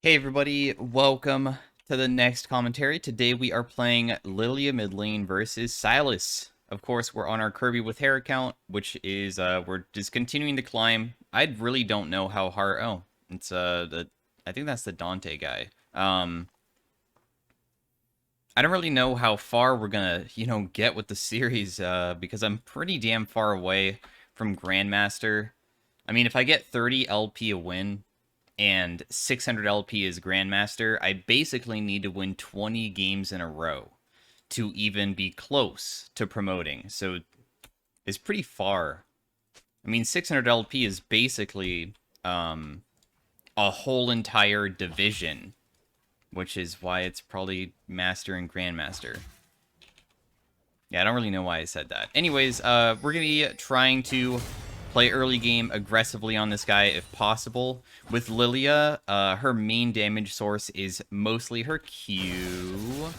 Hey everybody, welcome to the next commentary. Today we are playing LILLIA mid lane versus Silas. Of course, we're on our Kirby with hair account, which is we're just continuing to climb. I really don't know how hard. Oh, it's I think that's the Dante guy. I don't really know how far we're gonna get with the series because I'm pretty damn far away from Grandmaster. I mean, if I get 30 LP a win, and 600 LP is Grandmaster, I basically need to win 20 games in a row to even be close to promoting. So it's pretty far. I mean, 600 LP is basically a whole entire division, which is why it's probably Master and Grandmaster. Yeah, I don't really know why I said that. Anyways, we're going to be trying to play early game aggressively on this guy if possible. With LILLIA, her main damage source is mostly her Q.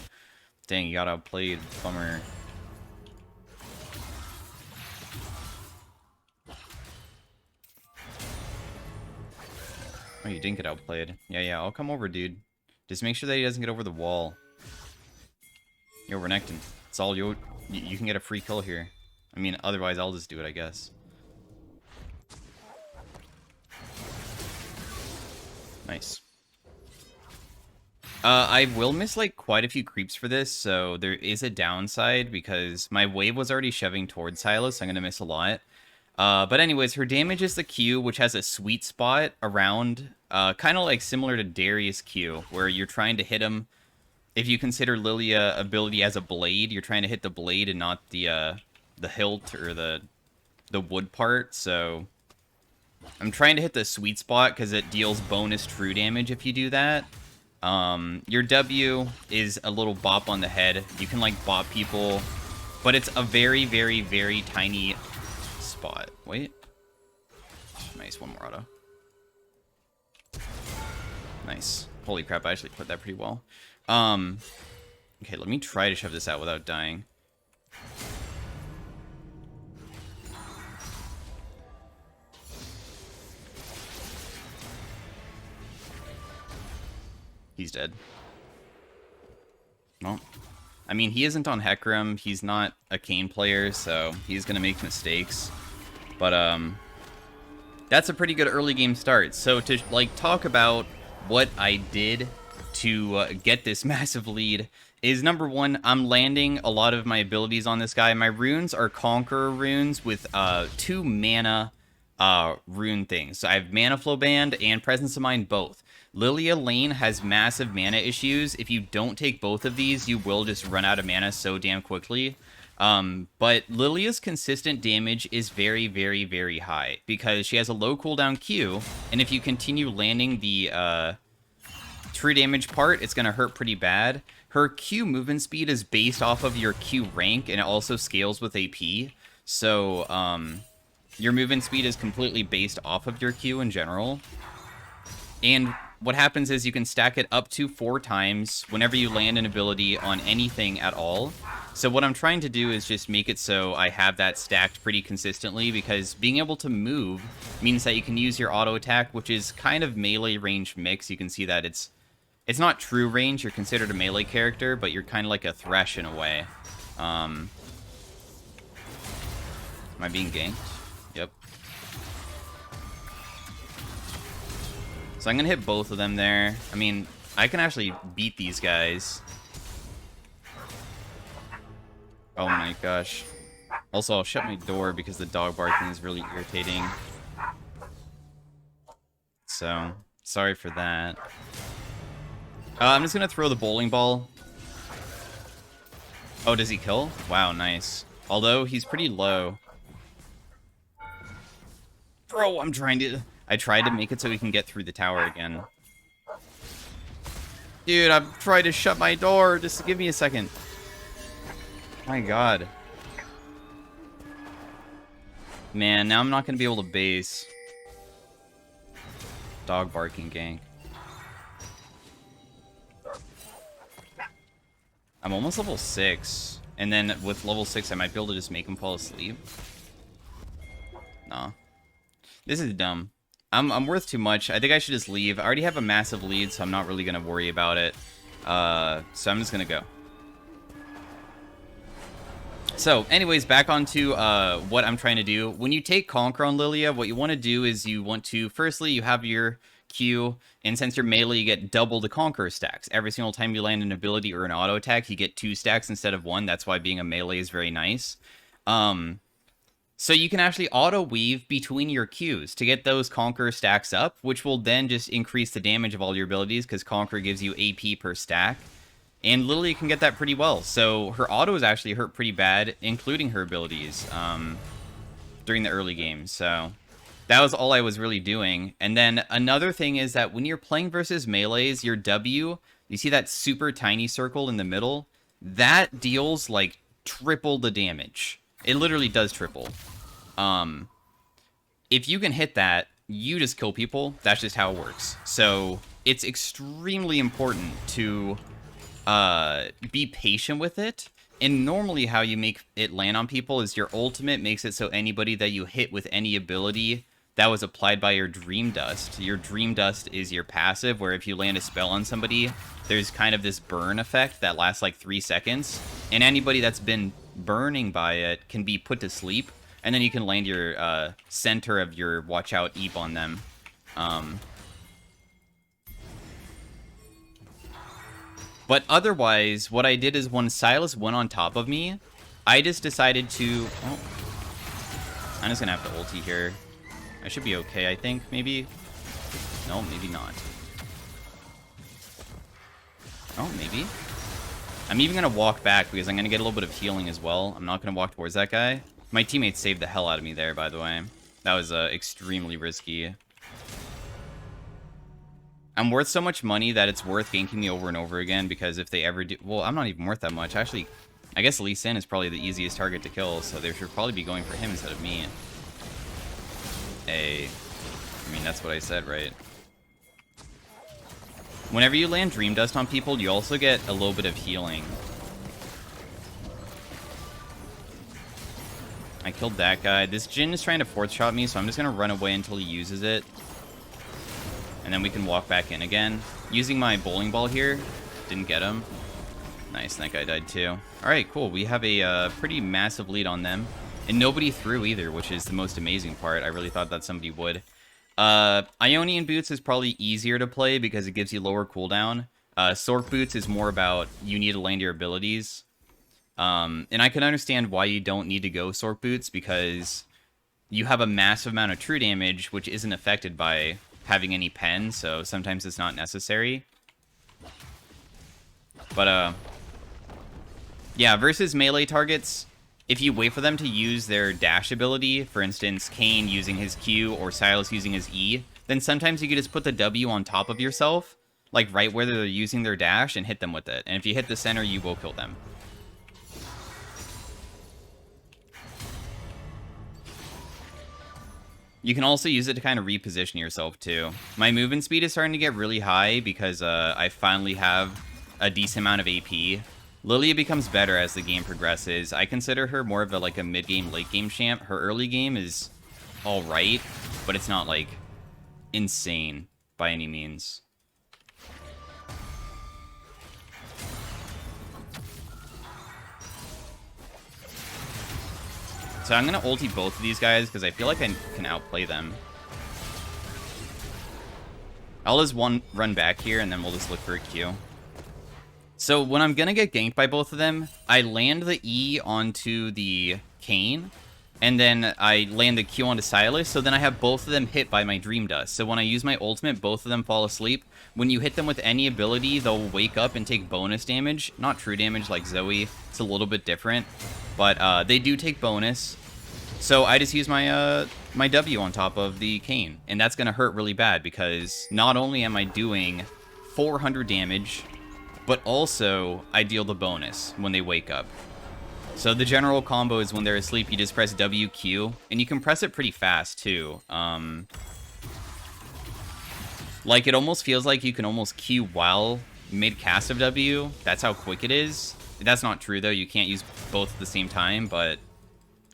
Dang, you got outplayed. Bummer. Oh, you didn't get outplayed. Yeah, I'll come over, dude. Just make sure that he doesn't get over the wall. Yo, Renekton. It's all you. You can get a free kill here. I mean, otherwise I'll just do it, I guess. Nice. I will miss, like, quite a few creeps for this, so there is a downside, because my wave was already shoving towards Silas, so I'm gonna miss a lot. But anyways, her damage is the Q, which has a sweet spot around, kind of like similar to Darius Q, where you're trying to hit him. If you consider LILLIA ability as a blade, you're trying to hit the blade and not the hilt or the wood part, so I'm trying to hit the sweet spot because it deals bonus true damage if you do that. Your W is a little bop on the head. You can, like, bop people, but it's a very, very, very tiny spot. Wait. Nice, one more auto. Nice. Holy crap, I actually put that pretty well. Okay, let me try to shove this out without dying. He's dead. Well, I mean, he isn't on Hecarim. He's not a Kayn player, so he's gonna make mistakes. But, that's a pretty good early game start. So to, like, talk about what I did to get this massive lead is, number one, I'm landing a lot of my abilities on this guy. My runes are Conqueror runes with 2 mana rune things. So I have Mana Flow Band and Presence of Mind both. LILLIA lane has massive mana issues. If you don't take both of these, you will just run out of mana so damn quickly. But LILLIA's consistent damage is very, very, very high because she has a low cooldown Q, and if you continue landing the true damage part, it's going to hurt pretty bad. Her Q movement speed is based off of your Q rank, and it also scales with AP. So, your movement speed is completely based off of your Q in general. And what happens is you can stack it up to 4 times whenever you land an ability on anything at all. So what I'm trying to do is just make it so I have that stacked pretty consistently, because being able to move means that you can use your auto attack, which is kind of melee range mix. You can see that it's not true range. You're considered a melee character, but you're kind of like a Thresh in a way. Am I being ganked? Yep. So I'm going to hit both of them there. I mean, I can actually beat these guys. Oh my gosh. Also, I'll shut my door because the dog barking is really irritating. So, sorry for that. I'm just going to throw the bowling ball. Oh, does he kill? Wow, nice. Although, he's pretty low. Bro, I tried to make it so we can get through the tower again. Dude, I'm trying to shut my door. Just give me a second. My god. Man, now I'm not going to be able to base. Dog barking gank. I'm almost level 6. And then with level 6, I might be able to just make him fall asleep. Nah. This is dumb. I'm worth too much. I think I should just leave. I already have a massive lead, so I'm not really gonna worry about it. So I'm just gonna go. So, anyways, back onto what I'm trying to do. When you take Conquer on Lilia, what you want to do is you want to, firstly, you have your Q, and since you're melee, you get double the Conquer stacks. Every single time you land an ability or an auto attack, you get 2 stacks instead of 1. That's why being a melee is very nice. So you can actually auto-weave between your Qs to get those Conquer stacks up, which will then just increase the damage of all your abilities, because Conquer gives you AP per stack. And Lilia can get that pretty well. So her autos actually hurt pretty bad, including her abilities, during the early game. So that was all I was really doing. And then another thing is that when you're playing versus melees, your W, you see that super tiny circle in the middle? That deals like triple the damage. It literally does triple. If you can hit that, you just kill people. That's just how it works. So it's extremely important to be patient with it. And normally how you make it land on people is your ultimate makes it so anybody that you hit with any ability that was applied by your Dream Dust. Your Dream Dust is your passive, where if you land a spell on somebody, there's kind of this burn effect that lasts like 3 seconds. And anybody that's been burning by it can be put to sleep. And then you can land your center of your Watch Out Eep on them. But otherwise, what I did is when Silas went on top of me, I just decided to... Oh, I'm just going to have to ulti here. I should be okay, I think, maybe. No, maybe not. Oh, maybe. I'm even going to walk back because I'm going to get a little bit of healing as well. I'm not going to walk towards that guy. My teammates saved the hell out of me there, by the way. That was extremely risky. I'm worth so much money that it's worth ganking me over and over again, because if they ever do... Well, I'm not even worth that much. Actually, I guess Lee Sin is probably the easiest target to kill, so they should probably be going for him instead of me. I mean, that's what I said, right? Whenever you land Dream Dust on people, you also get a little bit of healing. I killed that guy. This Jhin is trying to 4th shot me, so I'm just going to run away until he uses it. And then we can walk back in again. Using my bowling ball here. Didn't get him. Nice, that guy died too. Alright, cool. We have a pretty massive lead on them. And nobody threw either, which is the most amazing part. I really thought that somebody would. Ionian Boots is probably easier to play because it gives you lower cooldown. Sork Boots is more about you need to land your abilities. And I can understand why you don't need to go Sork Boots, because you have a massive amount of true damage, which isn't affected by having any pen, so sometimes it's not necessary. But, yeah, versus melee targets, if you wait for them to use their dash ability, for instance, Kayn using his Q or Silas using his E, then sometimes you can just put the W on top of yourself, like right where they're using their dash, and hit them with it. And if you hit the center, you will kill them. You can also use it to kind of reposition yourself, too. My movement speed is starting to get really high because I finally have a decent amount of AP. Lilia becomes better as the game progresses. I consider her more of a mid-game, late-game champ. Her early game is alright, but it's not, like, insane by any means. So I'm going to ulti both of these guys because I feel like I can outplay them. I'll just run back here and then we'll just look for a Q. So when I'm going to get ganked by both of them, I land the E onto the Kayn, and then I land the Q onto Silas, so then I have both of them hit by my Dream Dust. So when I use my ultimate, both of them fall asleep. When you hit them with any ability, they'll wake up and take bonus damage. Not true damage like Zoe. It's a little bit different. But they do take bonus. So I just use my my W on top of the Kayn. And that's going to hurt really bad because not only am I doing 400 damage, but also I deal the bonus when they wake up. So the general combo is when they're asleep, you just press WQ, and you can press it pretty fast too. Like it almost feels like you can almost Q while mid-cast of W. That's how quick it is. That's not true though, you can't use both at the same time, but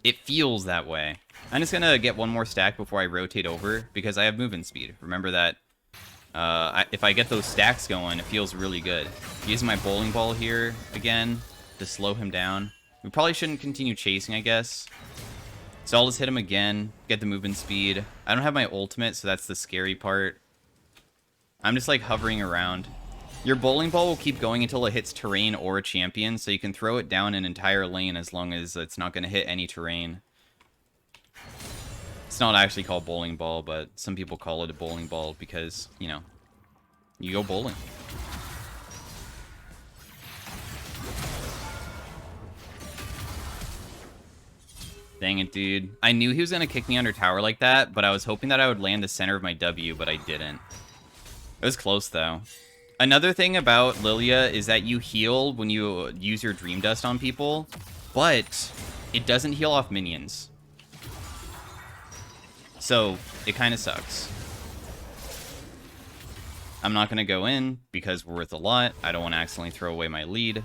it feels that way. I'm just gonna get one more stack before I rotate over, because I have movement speed. Remember that if I get those stacks going, it feels really good. Using my bowling ball here again to slow him down. We probably shouldn't continue chasing, I guess. So I'll just hit him again, get the movement speed. I don't have my ultimate, so that's the scary part. I'm just like hovering around. Your bowling ball will keep going until it hits terrain or a champion, so you can throw it down an entire lane as long as it's not going to hit any terrain. It's not actually called bowling ball, but some people call it a bowling ball because, you know, you go bowling. Dang it, dude. I knew he was going to kick me under tower like that, but I was hoping that I would land the center of my W, but I didn't. It was close, though. Another thing about Lilia is that you heal when you use your Dream Dust on people, but it doesn't heal off minions. So, it kind of sucks. I'm not going to go in because we're worth a lot. I don't want to accidentally throw away my lead.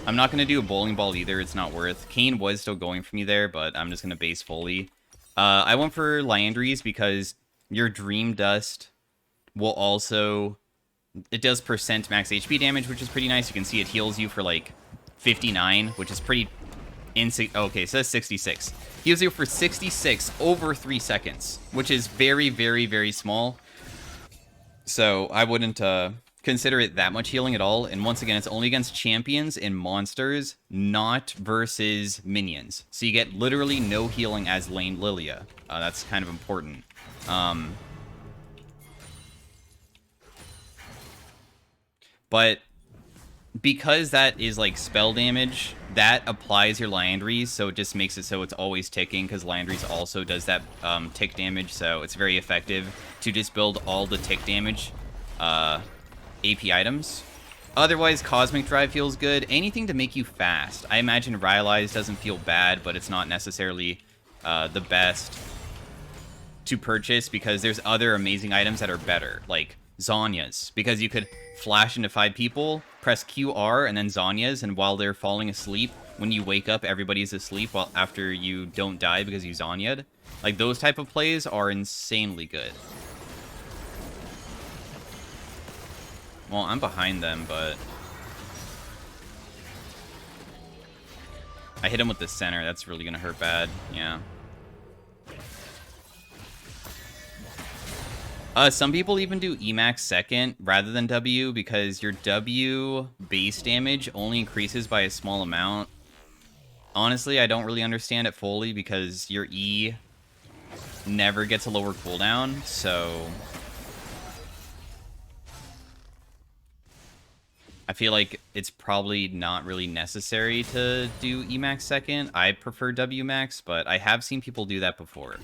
I'm not going to do a bowling ball either. It's not worth. Kayn was still going for me there, but I'm just going to base fully. I went for Liandry's because your Dream Dust will also... It does percent max HP damage, which is pretty nice. You can see it heals you for like 59, which is pretty... Okay, so that's 66. Heals you for 66 over 3 seconds, which is very, very, very small. So I wouldn't consider it that much healing at all. And once again, it's only against champions and monsters, not versus minions. So you get literally no healing as lane Lilia. That's kind of important. But because that is like spell damage, that applies your Liandry's, so it just makes it so it's always ticking, because Liandry's also does that tick damage, so it's very effective to just build all the tick damage AP items. Otherwise, Cosmic Drive feels good. Anything to make you fast. I imagine Rylai's doesn't feel bad, but it's not necessarily the best to purchase, because there's other amazing items that are better, like Zhonya's, because you could flash into 5 people, press QR, and then Zhonya's, and while they're falling asleep, when you wake up, everybody's asleep while after you don't die because you Zhonya'd. Like, those type of plays are insanely good. Well, I'm behind them, but... I hit him with the center. That's really gonna hurt bad. Yeah. Some people even do Emax second rather than W, because your W base damage only increases by a small amount. Honestly, I don't really understand it fully, because your E never gets a lower cooldown, so... I feel like it's probably not really necessary to do Emax second. I prefer W max, but I have seen people do that before.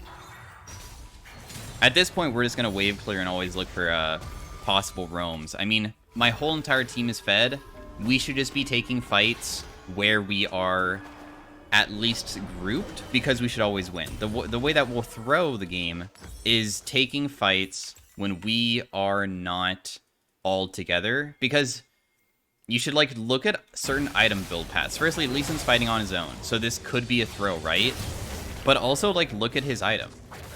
At this point, we're just going to wave clear and always look for possible roams. I mean, my whole entire team is fed. We should just be taking fights where we are at least grouped, because we should always win. The way that we'll throw the game is taking fights when we are not all together, because you should like look at certain item build paths. Firstly, Lee Sin's fighting on his own, so this could be a throw, right? But also, like, look at his item.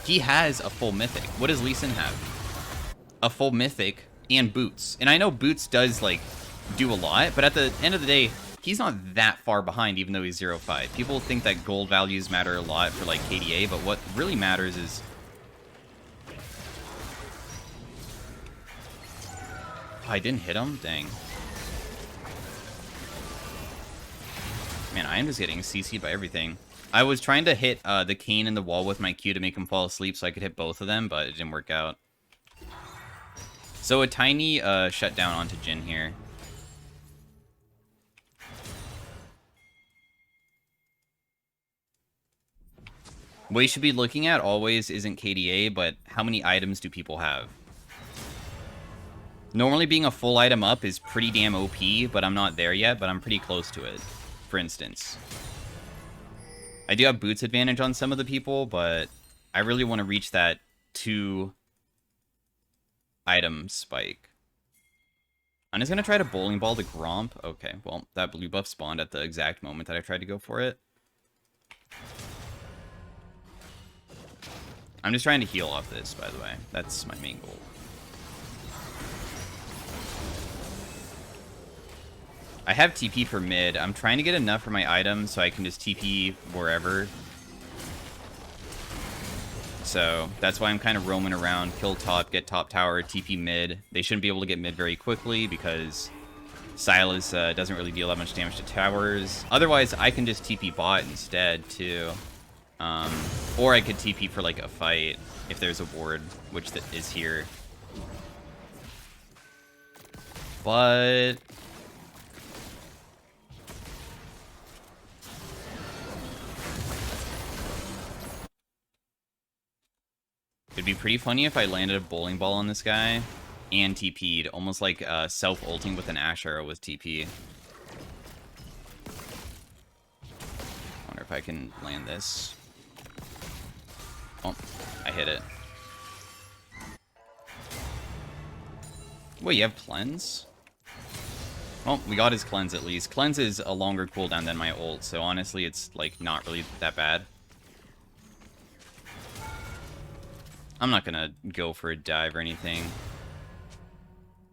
He has a full mythic. What does Lee Sin have? A full mythic and boots. And I know boots does, like, do a lot, but at the end of the day, he's not that far behind, even though he's 0-5. People think that gold values matter a lot for, like, KDA, but what really matters is... Oh, I didn't hit him? Dang. Man, I am just getting CC'd by everything. I was trying to hit the Kayn in the wall with my Q to make him fall asleep so I could hit both of them, but it didn't work out. So a tiny shutdown onto Jhin here. What you should be looking at always isn't KDA, but how many items do people have? Normally being a full item up is pretty damn OP, but I'm not there yet, but I'm pretty close to it, for instance. I do have boots advantage on some of the people, but I really want to reach that 2 item spike. I'm just going to try to bowling ball the Gromp. Okay, well, that blue buff spawned at the exact moment that I tried to go for it. I'm just trying to heal off this, by the way. That's my main goal. I have TP for mid. I'm trying to get enough for my items so I can just TP wherever. So that's why I'm kind of roaming around, kill top, get top tower, TP mid. They shouldn't be able to get mid very quickly because Sylas doesn't really deal that much damage to towers. Otherwise, I can just TP bot instead, too. Or I could TP for, like, a fight if there's a ward, which is here. But it'd be pretty funny if I landed a bowling ball on this guy and TP'd, almost like self-ulting with an Ash Arrow with TP. Wonder if I can land this. Oh, I hit it. Wait, you have Cleanse? Well, we got his Cleanse at least. Cleanse is a longer cooldown than my ult, so honestly, it's, like, not really that bad. I'm not gonna go for a dive or anything.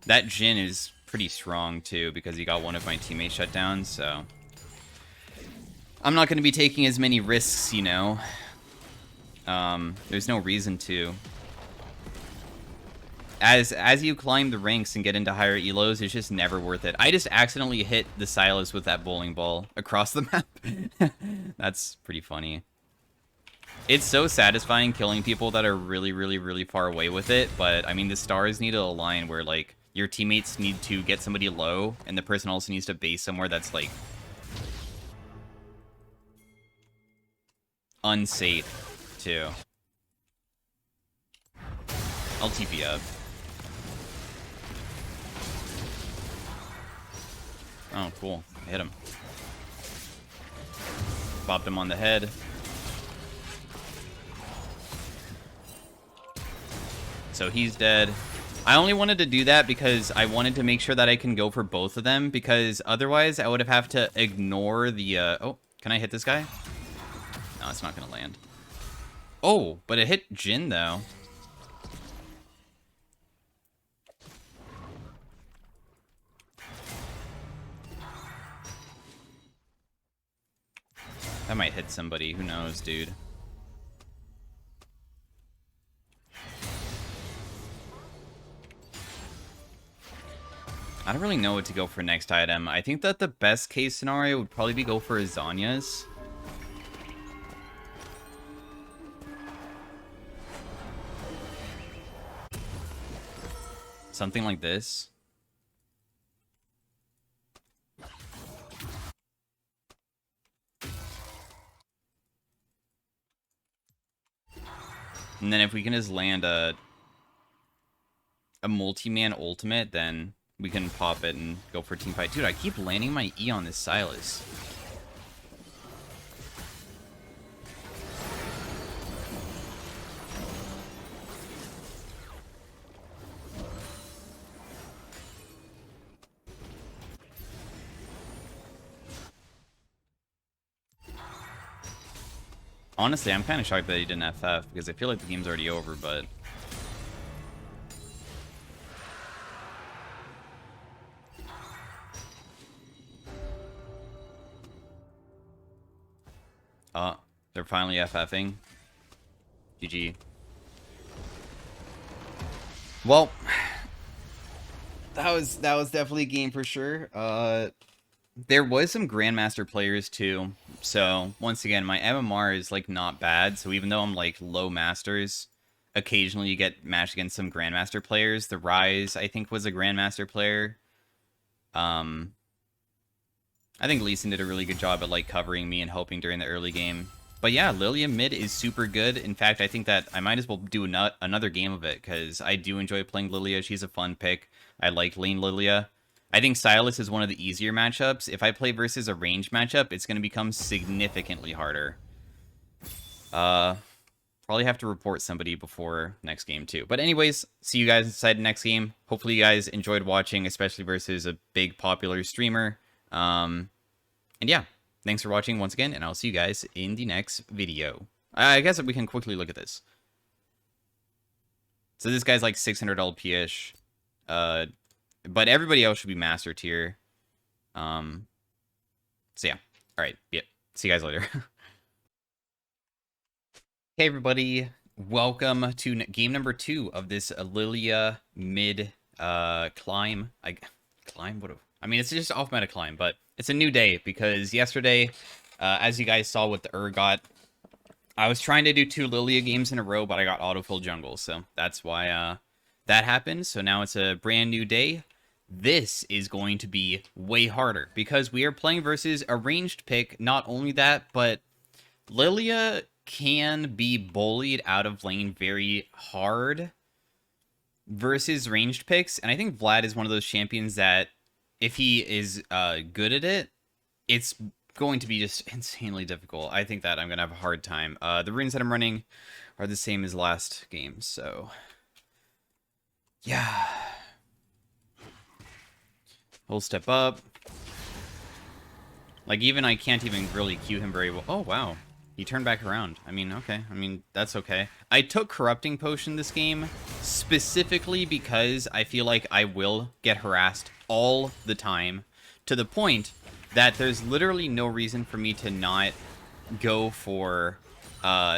That Jhin is pretty strong, too, because he got one of my teammates shut down, so I'm not gonna be taking as many risks, you know. There's no reason to. As you climb the ranks and get into higher elos, it's just never worth it. I just accidentally hit the Sylas with that bowling ball across the map. That's pretty funny. It's so satisfying killing people that are really, really, really far away with it, but, I mean, the stars need to align where, like, your teammates need to get somebody low, and the person also needs to base somewhere that's, like, unsafe, too. I'll TP up. Oh, cool. I hit him. Bopped him on the head. So he's dead. I only wanted to do that because I wanted to make sure that I can go for both of them, because otherwise I would have to ignore the, oh, can I hit this guy? No, it's not gonna land. Oh, but it hit Jhin, though. That might hit somebody. Who knows, dude? I don't really know what to go for next item. I think that the best case scenario would probably be go for Azania's. Something like this. And then if we can just land a multi-man ultimate, then we can pop it and go for team fight. Dude, I keep landing my E on this Sylas. Honestly, I'm kind of shocked that he didn't FF, because I feel like the game's already over, but... they're finally FFing. GG. Well, that was definitely a game for sure. There was some Grandmaster players too. So once again, my MMR is like not bad. So even though I'm like low masters, occasionally you get matched against some Grandmaster players. The Rise, I think, was a Grandmaster player. I think Lee Sin did a really good job at like covering me and helping during the early game. But yeah, LILLIA mid is super good. In fact, I think that I might as well do another game of it, because I do enjoy playing LILLIA. She's a fun pick. I like lane LILLIA. I think Sylas is one of the easier matchups. If I play versus a ranged matchup, it's going to become significantly harder. Probably have to report somebody before next game too. But anyways, see you guys inside the next game. Hopefully you guys enjoyed watching, especially versus a big popular streamer. And yeah, thanks for watching once again, and I'll see you guys in the next video. I guess we can quickly look at this. So this guy's like 600 LP-ish. But everybody else should be master tier. So yeah. Alright, yeah. See you guys later. Hey everybody, welcome to game number 2 of this LILLIA Mid climb. I mean, it's just off meta climb, but it's a new day because yesterday, as you guys saw with the Urgot, I was trying to do 2 LILLIA games in a row, but I got autofill jungle, so that's why that happened. So now it's a brand new day. This is going to be way harder because we are playing versus a ranged pick. Not only that, but LILLIA can be bullied out of lane very hard versus ranged picks, and I think Vlad is one of those champions that if he is good at it, it's going to be just insanely difficult. I think that I'm gonna have a hard time. The runes that I'm running are the same as last game, so yeah. We'll step up. Like, even I can't even really Q him very well. Oh wow, he turned back around. I mean, okay. I mean, that's okay. I took Corrupting Potion this game specifically because I feel like I will get harassed all the time to the point that there's literally no reason for me to not go for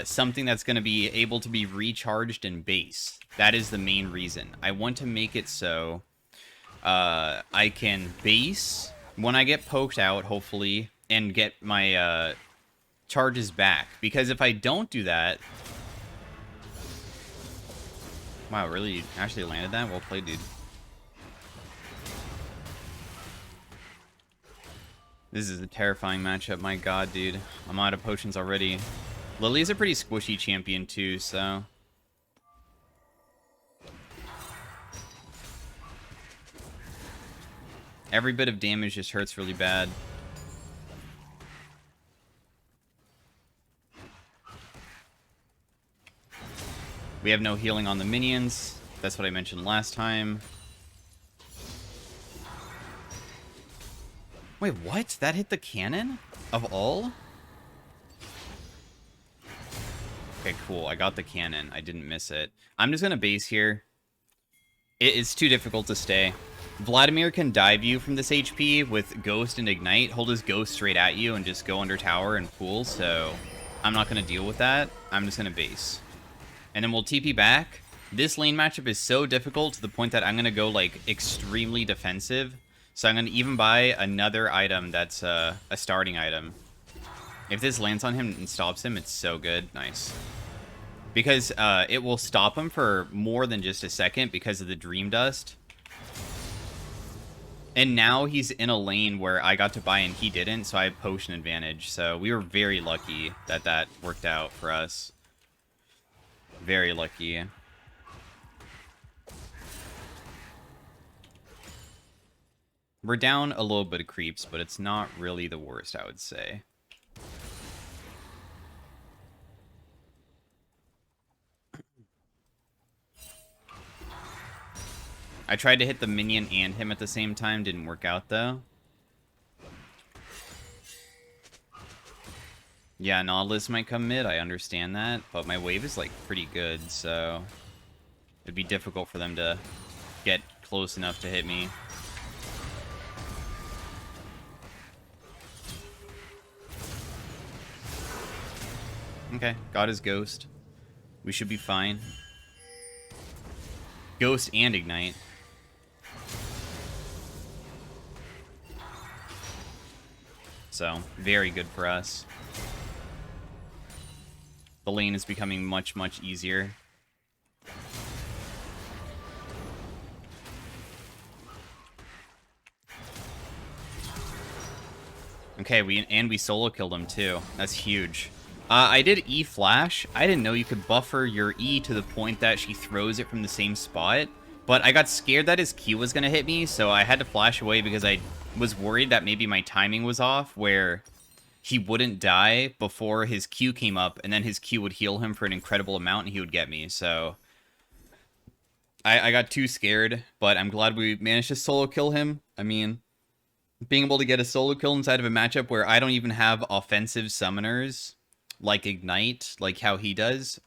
something that's going to be able to be recharged in base. That is the main reason. I want to make it so I can base when I get poked out, hopefully, and get my charges back, because if I don't do that... Wow, really actually landed that? Well played, dude. This is a terrifying matchup, my god, dude. I'm out of potions already. Lillie's a pretty squishy champion too, so... Every bit of damage just hurts really bad. We have no healing on the minions. That's what I mentioned last time. Wait, what? That hit the cannon? Of all? Okay, cool. I got the cannon. I didn't miss it. I'm just gonna base here. It's too difficult to stay. Vladimir can dive you from this HP with Ghost and Ignite, hold his Ghost straight at you, and just go under tower and pool, so I'm not going to deal with that. I'm just going to base. And then we'll TP back. This lane matchup is so difficult to the point that I'm going to go, like, extremely defensive. So I'm going to even buy another item that's a starting item. If this lands on him and stops him, it's so good. Nice. Because it will stop him for more than just a second because of the Dream Dust. And now he's in a lane where I got to buy and he didn't, so I have potion advantage. So we were very lucky that that worked out for us. Very lucky. We're down a little bit of creeps, but it's not really the worst, I would say. I tried to hit the minion and him at the same time. Didn't work out, though. Yeah, Nautilus might come mid. I understand that. But my wave is, like, pretty good, so... It'd be difficult for them to get close enough to hit me. Okay, got his Ghost. We should be fine. Ghost and Ignite. So, very good for us. The lane is becoming much, much easier. Okay, we solo killed him too. That's huge. I did E flash. I didn't know you could buffer your E to the point that she throws it from the same spot. But I got scared that his Q was going to hit me, so I had to flash away because I was worried that maybe my timing was off, where he wouldn't die before his Q came up, and then his Q would heal him for an incredible amount, and he would get me. So I got too scared, but I'm glad we managed to solo kill him. I mean, being able to get a solo kill inside of a matchup where I don't even have offensive summoners like Ignite, like how he does,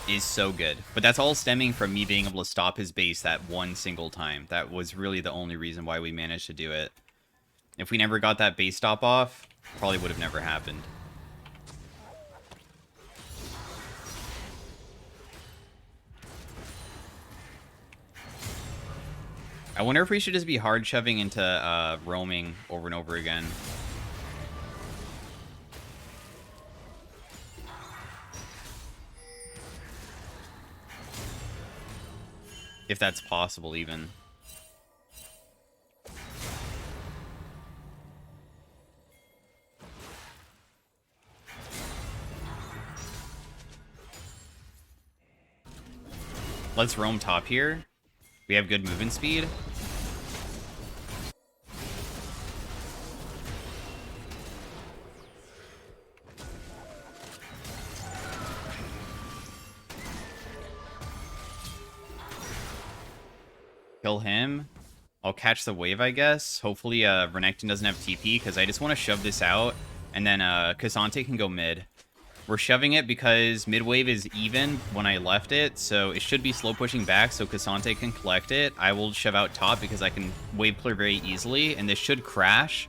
is so good. But that's all stemming from me being able to stop his base that one single time. That was really the only reason why we managed to do it. If we never got that base stop off, probably would have never happened. I wonder if we should just be hard shoving into roaming over and over again. If that's possible, even. Let's roam top here. We have good movement speed. Kill him. I'll catch the wave, I guess. Hopefully, Renekton doesn't have TP, because I just want to shove this out, and then Cassante can go mid. We're shoving it because mid wave is even when I left it, so it should be slow pushing back so Cassante can collect it. I will shove out top because I can wave clear very easily, and this should crash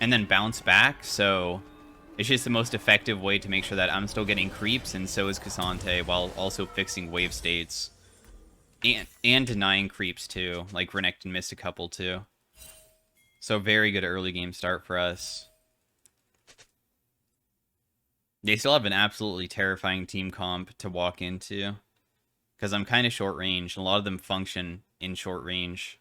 and then bounce back, so it's just the most effective way to make sure that I'm still getting creeps, and so is Cassante, while also fixing wave states. And denying creeps, too. Like, Renekton missed a couple, too. So, very good early game start for us. They still have an absolutely terrifying team comp to walk into. Because I'm kind of short range. A lot of them function in short range.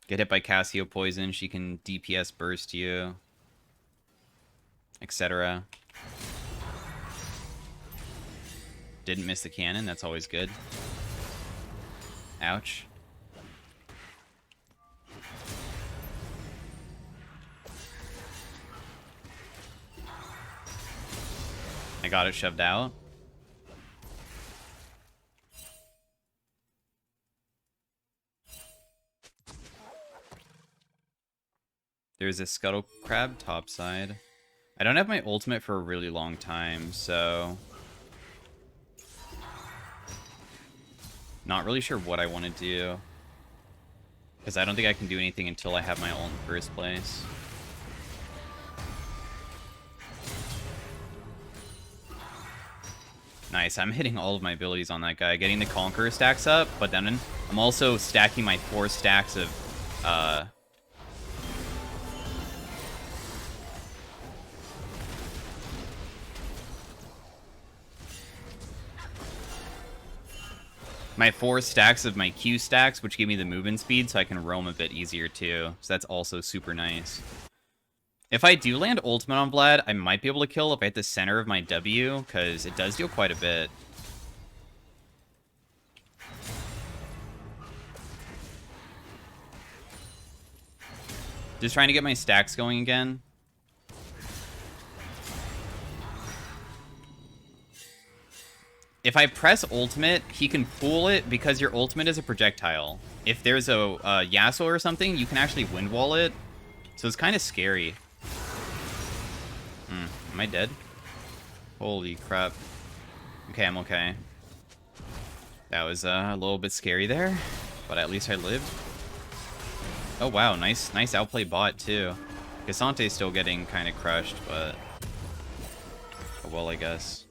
Get hit by Cassio Poison. She can DPS burst you. Etc. Didn't miss the cannon. That's always good. Ouch. I got it shoved out. There's a Scuttle Crab topside. I don't have my ultimate for a really long time, so not really sure what I want to do. Because I don't think I can do anything until I have my ult in the first place. Nice, I'm hitting all of my abilities on that guy. Getting the Conqueror stacks up, but then I'm also stacking my 4 stacks of, my 4 stacks of my Q stacks, which give me the movement speed, so I can roam a bit easier too. So that's also super nice. If I do land ultimate on Vlad, I might be able to kill if I hit the center of my W, because it does deal quite a bit. Just trying to get my stacks going again. If I press ultimate, he can fool it because your ultimate is a projectile. If there's a Yasuo or something, you can actually wind wall it. So it's kind of scary. Am I dead? Holy crap. Okay, I'm okay. That was a little bit scary there, but at least I lived. Oh wow, nice outplay bot too. Cassante's still getting kind of crushed, but oh well, I guess.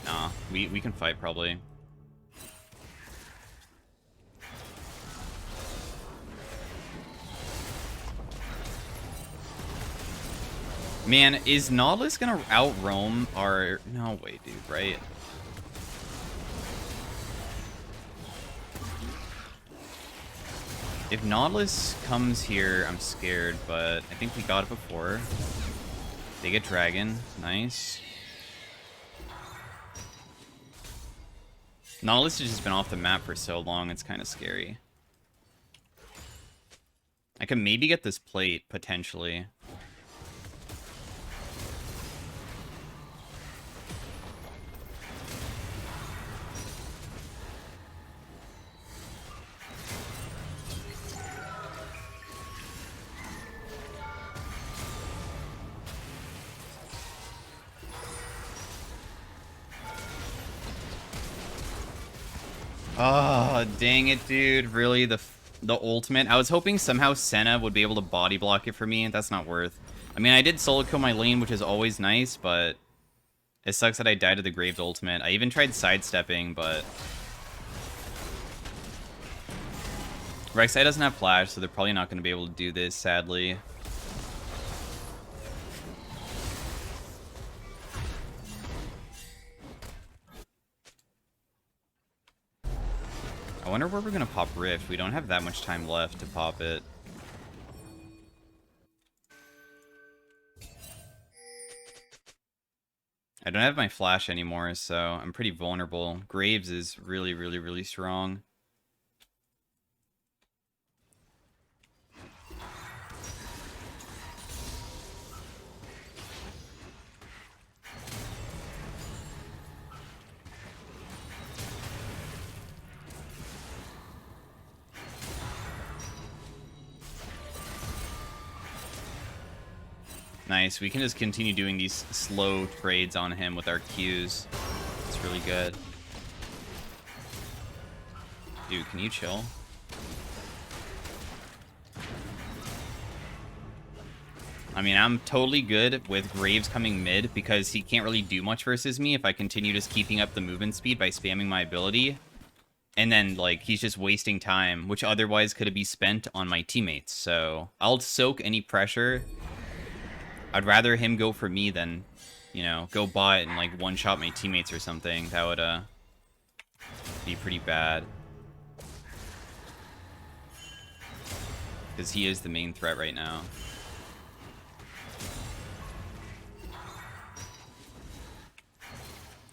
Nah, we can fight probably. Man, is Nautilus gonna out-roam our... No way, dude, right? If Nautilus comes here, I'm scared, but I think we got it before. They get Dragon. Nice. Nautilus has just been off the map for so long, it's kind of scary. I can maybe get this plate, potentially. Oh, dang it, dude. Really? The ultimate? I was hoping somehow Senna would be able to body block it for me. That's not worth. I mean, I did solo kill my lane, which is always nice, but it sucks that I died to the Graves ultimate. I even tried sidestepping, but Rek'Sai doesn't have flash, so they're probably not going to be able to do this, sadly. I wonder where we're going to pop Rift. We don't have that much time left to pop it. I don't have my flash anymore, so I'm pretty vulnerable. Graves is really, really, really strong. Nice. We can just continue doing these slow trades on him with our Qs. It's really good. Dude, can you chill? I mean, I'm totally good with Graves coming mid because he can't really do much versus me if I continue just keeping up the movement speed by spamming my ability. And then, like, he's just wasting time, which otherwise could be spent on my teammates. So I'll soak any pressure. I'd rather him go for me than, you know, go bot and, like, one-shot my teammates or something. That would, be pretty bad. Because he is the main threat right now.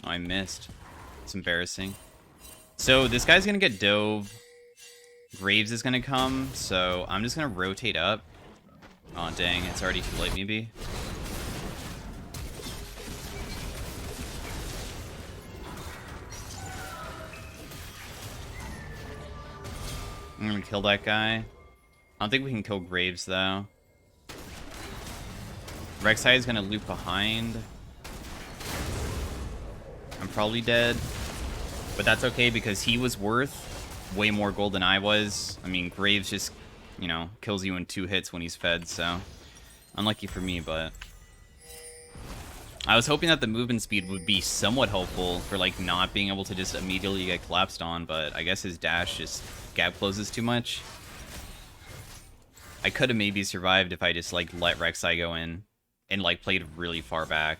Oh, I missed. It's embarrassing. So, this guy's gonna get dove. Graves is gonna come, so I'm just gonna rotate up. Oh, dang, it's already too late, maybe. I'm gonna kill that guy. I don't think we can kill Graves, though. Rek'Sai is gonna loop behind. I'm probably dead. But that's okay, because he was worth way more gold than I was. I mean, Graves just, you know, kills you in 2 hits when he's fed, so unlucky for me, but I was hoping that the movement speed would be somewhat helpful for, like, not being able to just immediately get collapsed on, but I guess his dash just gap closes too much. I could have maybe survived if I just, like, let Rek'Sai go in and, like, played really far back,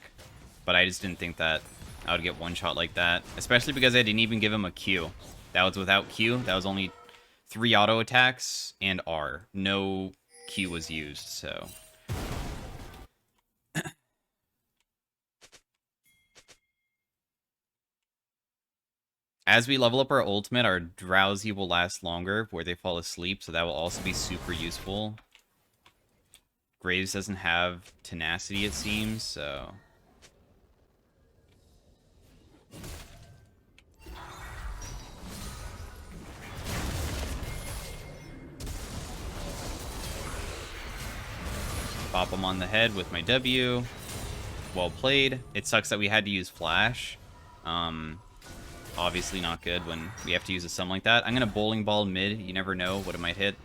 but I just didn't think that I would get one shot like that, especially because I didn't even give him a Q. That was without Q. That was only 3 auto attacks and R. No Q was used, so as we level up our ultimate, our drowsy will last longer where they fall asleep, so that will also be super useful. Graves doesn't have tenacity, it seems, so pop him on the head with my W. Well played. It sucks that we had to use Flash. Obviously not good when we have to use a summon like that. I'm going to bowling ball mid. You never know what it might hit.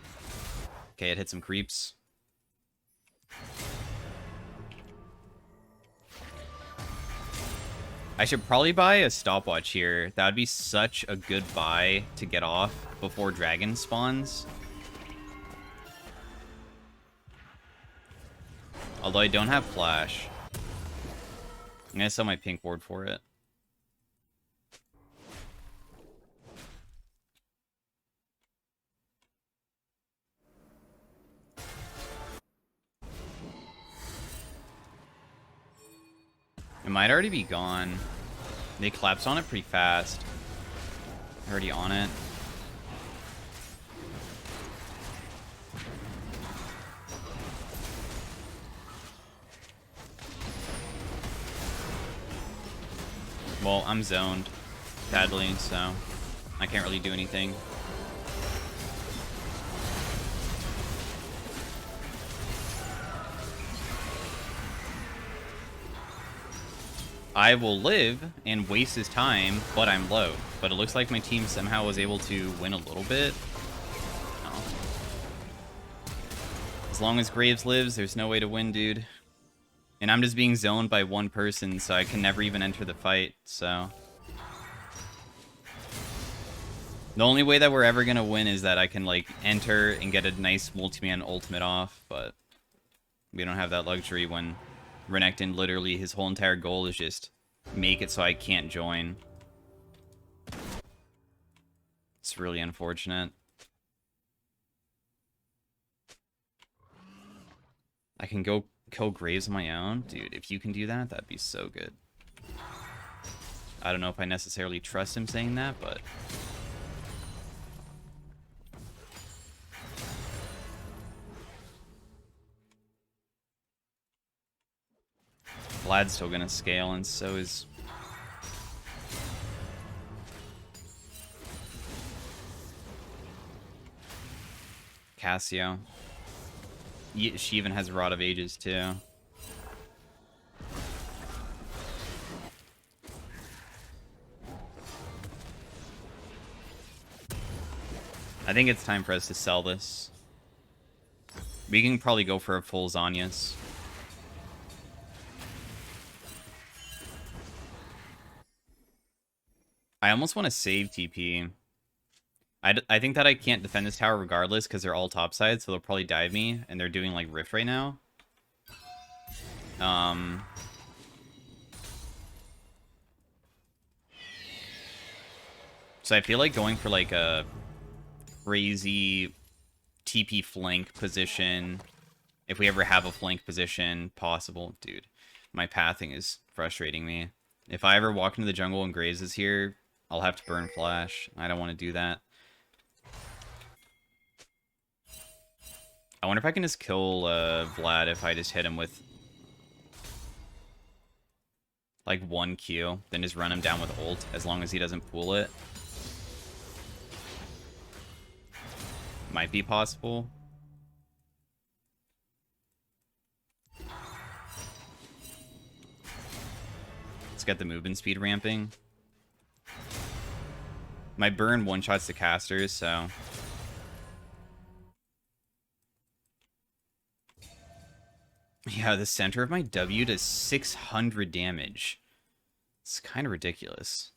Okay, it hit some creeps. I should probably buy a stopwatch here. That would be such a good buy to get off before dragon spawns. Although I don't have flash. I'm going to sell my pink ward for it. It might already be gone. They collapsed on it pretty fast. Already on it. Well, I'm zoned badly, so I can't really do anything. I will live and waste his time, but I'm low. But it looks like my team somehow was able to win a little bit. Oh. As long as Graves lives, there's no way to win, dude. And I'm just being zoned by one person, so I can never even enter the fight, so... The only way that we're ever gonna win is that I can, like, enter and get a nice multi-man ultimate off, but... We don't have that luxury when Renekton, literally, his whole entire goal is just make it so I can't join. It's really unfortunate. I can go kill Graves on my own? Dude, if you can do that, that'd be so good. I don't know if I necessarily trust him saying that, but... Vlad's still gonna scale, and so is... Cassio. She even has Rod of Ages, too. I think it's time for us to sell this. We can probably go for a full Zanyas. I almost want to save TP. I think that I can't defend this tower regardless because they're all topside, so they'll probably dive me, and they're doing, like, Rift right now. So I feel like going for, like, a crazy TP flank position, if we ever have a flank position possible. Dude, my pathing is frustrating me. If I ever walk into the jungle and Graves is here, I'll have to burn flash. I don't want to do that. I wonder if I can just kill Vlad if I just hit him with like 1 Q, then just run him down with ult as long as he doesn't pool it. Might be possible. Let's get the movement speed ramping. My burn one-shots the casters, so... Yeah, the center of my W does 600 damage. It's kind of ridiculous.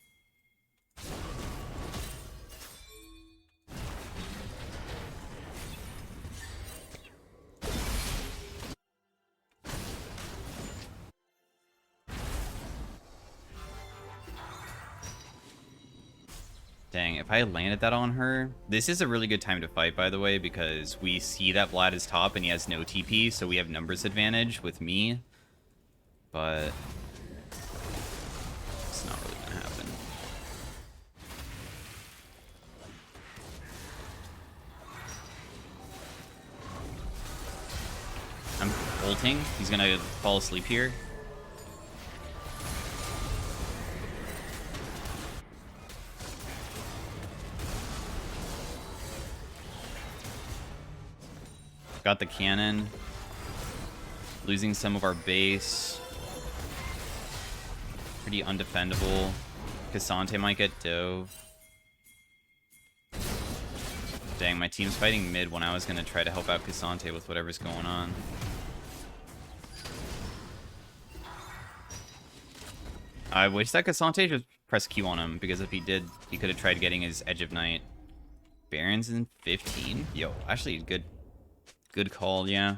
Dang, if I landed that on her... This is a really good time to fight, by the way, because we see that Vlad is top and he has no TP, so we have numbers advantage with me. But... it's not really gonna happen. I'm ulting. He's gonna fall asleep here. Got the cannon. Losing some of our base. Pretty undefendable. Cassante might get dove. Dang, my team's fighting mid when I was going to try to help out Cassante with whatever's going on. I wish that Cassante just press Q on him, because if he did, he could have tried getting his Edge of Night. Baron's in 15? Yo, actually, good call, yeah.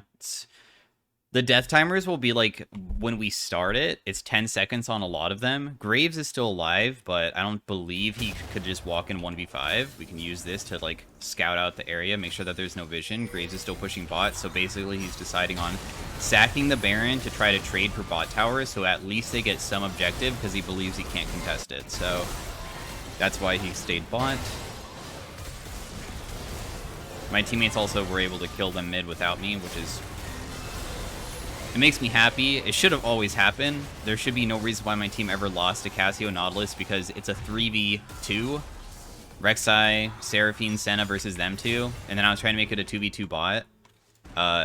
The death timers will be like when we start it, it's 10 seconds on a lot of them. Graves is still alive, but I don't believe he could just walk in 1v5. We can use this to like scout out the area, make sure that there's no vision. Graves is still pushing bot, so basically he's deciding on sacking the Baron to try to trade for bot towers, so at least they get some objective because he believes he can't contest it. So that's why he stayed bot. My teammates also were able to kill them mid without me, which is... It makes me happy. It should have always happened. There should be no reason why my team ever lost to Cassio Nautilus because it's a 3v2. Rek'Sai, Seraphine, Senna versus them two. And then I was trying to make it a 2v2 bot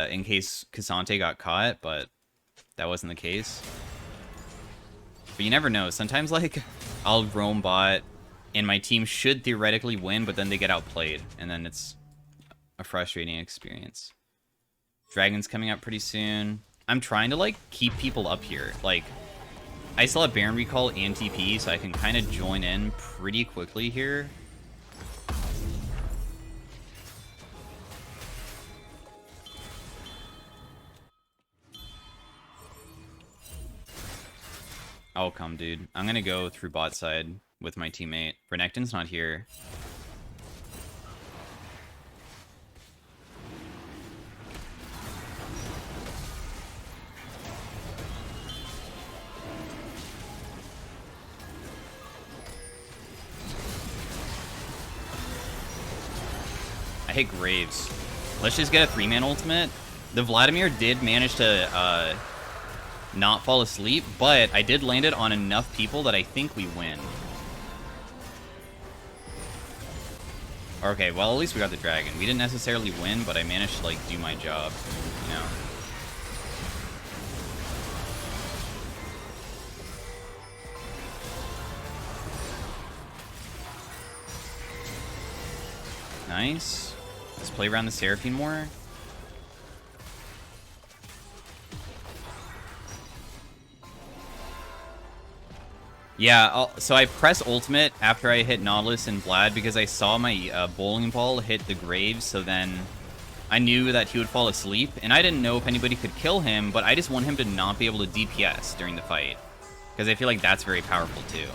in case Cassante got caught, but that wasn't the case. But you never know. Sometimes, like, I'll roam bot and my team should theoretically win, but then they get outplayed. And then it's a frustrating experience. Dragon's coming up pretty soon. I'm trying to, like, keep people up here. Like, I still have Baron Recall and TP, so I can kind of join in pretty quickly here. I'll come, dude. I'm gonna go through bot side with my teammate. Renekton's not here. I hit Graves. Let's just get a 3-man ultimate. The Vladimir did manage to not fall asleep, but I did land it on enough people that I think we win. Okay, well, at least we got the dragon. We didn't necessarily win, but I managed to, like, do my job, you know? Nice. Let's play around the Seraphine more. Yeah, so I press ultimate after I hit Nautilus and Vlad because I saw my bowling ball hit the Graves, so then I knew that he would fall asleep, and I didn't know if anybody could kill him, but I just want him to not be able to DPS during the fight, because I feel like that's very powerful too.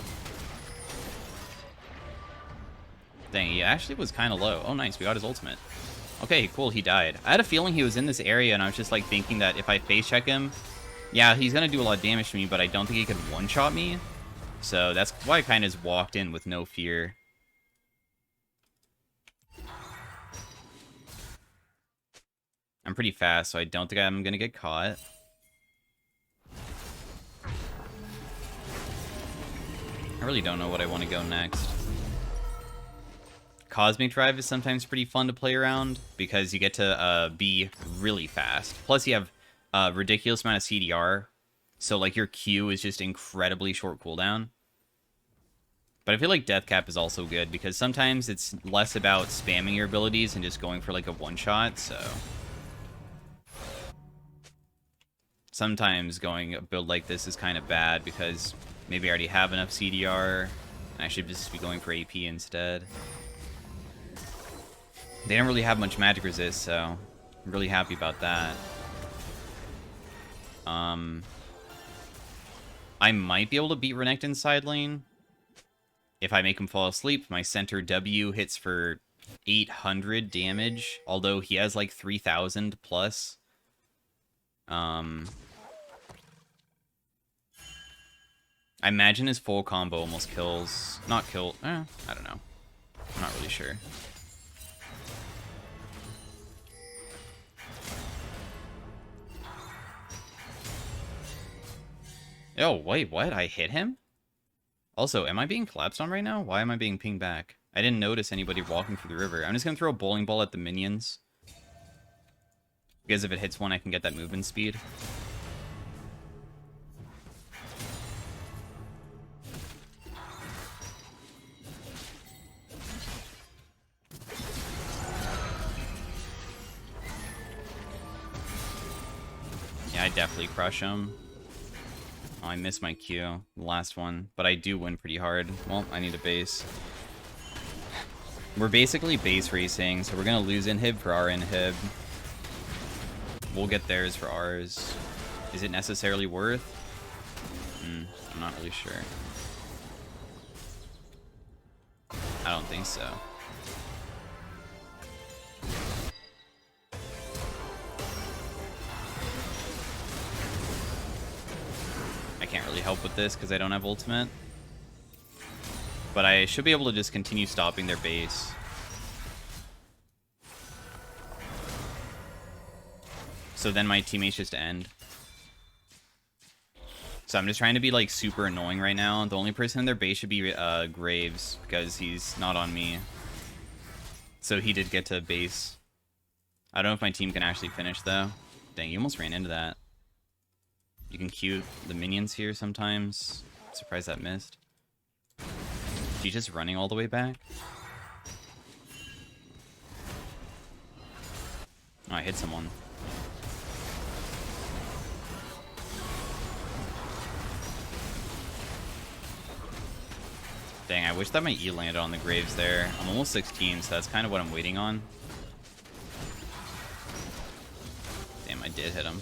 Dang, he actually was kind of low. Oh, nice, we got his ultimate. Okay, cool, he died. I had a feeling he was in this area, and I was just like thinking that if I face check him, yeah, he's gonna do a lot of damage to me, but I don't think he could one-shot me. So that's why I kind of just walked in with no fear. I'm pretty fast, so I don't think I'm gonna get caught. I really don't know what I want to go next. Cosmic Drive is sometimes pretty fun to play around because you get to be really fast. Plus, you have a ridiculous amount of CDR. So, like, your Q is just incredibly short cooldown. But I feel like Death Cap is also good, because sometimes it's less about spamming your abilities and just going for, like, a one-shot, so... Sometimes going a build like this is kind of bad, because maybe I already have enough CDR, and I should just be going for AP instead. They don't really have much magic resist, so I'm really happy about that. I might be able to beat Renekton's side lane. If I make him fall asleep, my center W hits for 800 damage, although he has like 3,000 plus. I imagine his full combo almost kills... Not kill... I don't know. I'm not really sure. Oh, wait, what? I hit him? Also, am I being collapsed on right now? Why am I being pinged back? I didn't notice anybody walking through the river. I'm just going to throw a bowling ball at the minions. Because if it hits one, I can get that movement speed. Yeah, I definitely crush him. Oh, I missed my Q, the last one, but I do win pretty hard. Well, I need a base. We're basically base racing, so we're gonna lose inhib for our inhib. We'll get theirs for ours. Is it necessarily worth? I'm not really sure. I don't think so. I can't really help with this because I don't have ultimate. But I should be able to just continue stopping their base. So then my teammates just end. So I'm just trying to be like super annoying right now. The only person in their base should be Graves because he's not on me. So he did get to base. I don't know if my team can actually finish though. Dang, you almost ran into that. You can cue the minions here sometimes. Surprised that missed. Is he just running all the way back? Oh, I hit someone. Dang, I wish that my E landed on the Graves there. I'm almost 16, so that's kind of what I'm waiting on. Damn, I did hit him.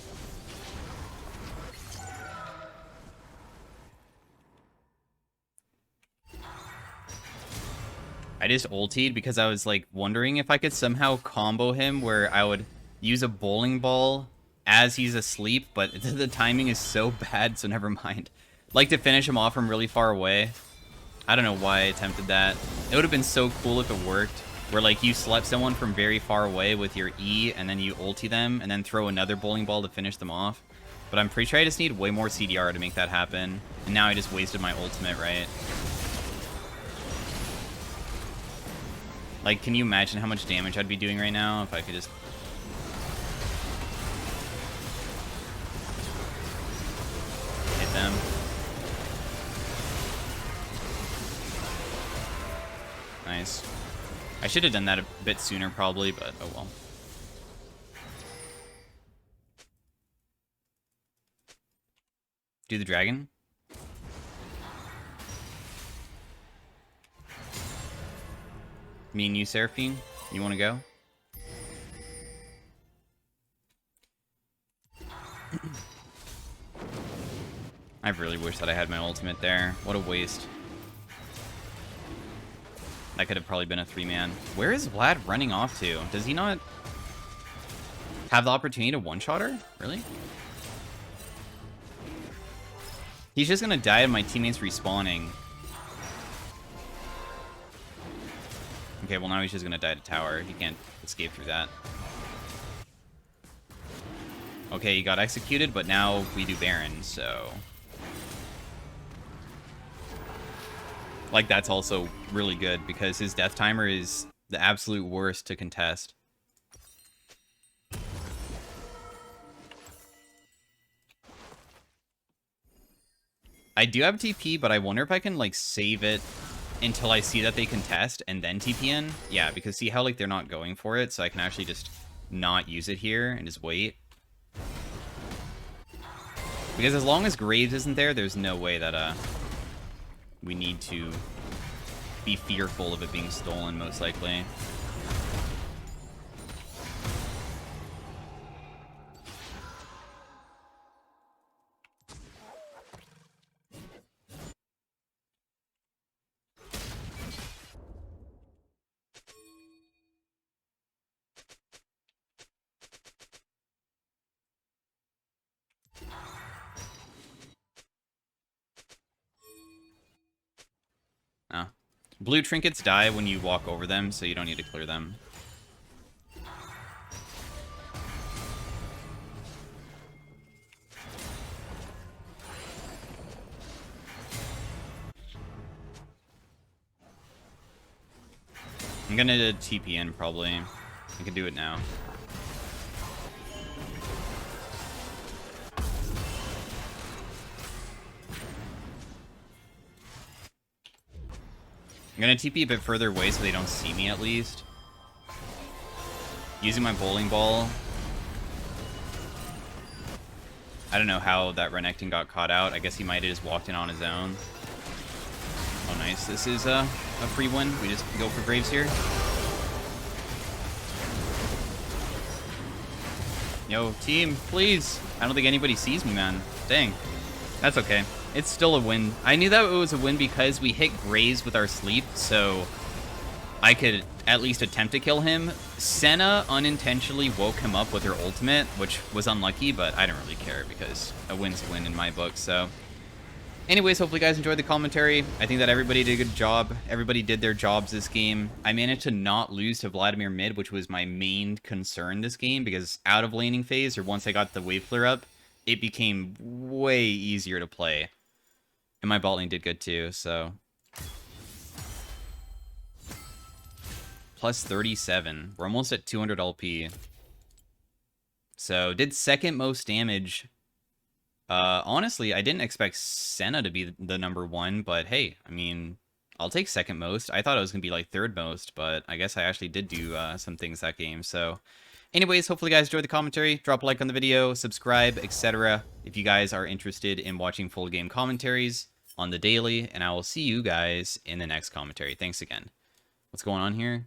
I just ultied because I was like wondering if I could somehow combo him where I would use a bowling ball as he's asleep, but the timing is so bad, so never mind. Like to finish him off from really far away. I don't know why I attempted that. It would have been so cool if it worked, where like you slept someone from very far away with your E, and then you ulti them, and then throw another bowling ball to finish them off. But I'm pretty sure I just need way more CDR to make that happen. And now I just wasted my ultimate, right? Like, can you imagine how much damage I'd be doing right now if I could just... hit them? Nice. I should have done that a bit sooner probably, but oh well. Do the dragon? Me and you, Seraphine? You want to go? I really wish that I had my ultimate there. What a waste. That could have probably been a 3-man. Where is Vlad running off to? Does he not have the opportunity to one-shot her? Really? He's just gonna die and my teammates respawning. Okay, well now he's just gonna die to tower. He can't escape through that. Okay, he got executed, but now we do Baron, so... like, that's also really good, because his death timer is the absolute worst to contest. I do have TP, but I wonder if I can, like, save it until I see that they contest and then TP in. Yeah, because see how, like, they're not going for it, so I can actually just not use it here and just wait. Because as long as Graves isn't there, there's no way that, we need to be fearful of it being stolen, most likely. Oh. Blue trinkets die when you walk over them, so you don't need to clear them. I'm gonna TP in, probably. I can do it now. I'm gonna TP a bit further away so they don't see me at least. Using my bowling ball. I don't know how that Renekton got caught out. I guess he might have just walked in on his own. Oh nice, this is a free win. We just go for Graves here. Yo, team, please. I don't think anybody sees me, man. Dang. That's okay. It's still a win. I knew that it was a win because we hit Graze with our sleep, so I could at least attempt to kill him. Senna unintentionally woke him up with her ultimate, which was unlucky, but I don't really care because a win's a win in my book, so. Anyways, hopefully you guys enjoyed the commentary. I think that everybody did a good job. Everybody did their jobs this game. I managed to not lose to Vladimir mid, which was my main concern this game, because out of laning phase, or once I got the wave clear up, it became way easier to play. And my bot lane did good too, so. Plus 37. We're almost at 200 LP. So, did second most damage. Honestly, I didn't expect Senna to be the number one, but hey, I mean, I'll take second most. I thought it was going to be like third most, but I guess I actually did do some things that game. So, anyways, hopefully you guys enjoyed the commentary. Drop a like on the video, subscribe, etc. if you guys are interested in watching full game commentaries on the daily, and I will see you guys in the next commentary. Thanks again. What's going on here?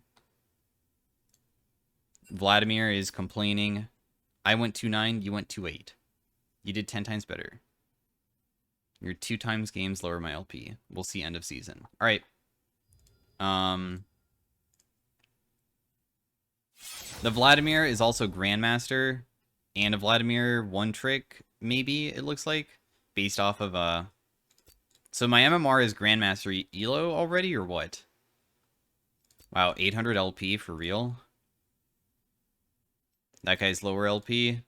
Vladimir is complaining. I went 2-9, you went 2-8. You did 10 times better. Your 2 times games lower my LP. We'll see end of season. All right. The Vladimir is also Grandmaster, and a Vladimir one trick, maybe, it looks like, based off of, So my MMR is Grandmaster Elo already, or what? Wow, 800 LP for real? That guy's lower LP.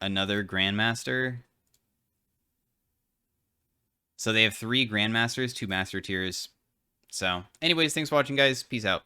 Another Grandmaster. So they have 3 Grandmasters, 2 Master Tiers. So, anyways, thanks for watching, guys. Peace out.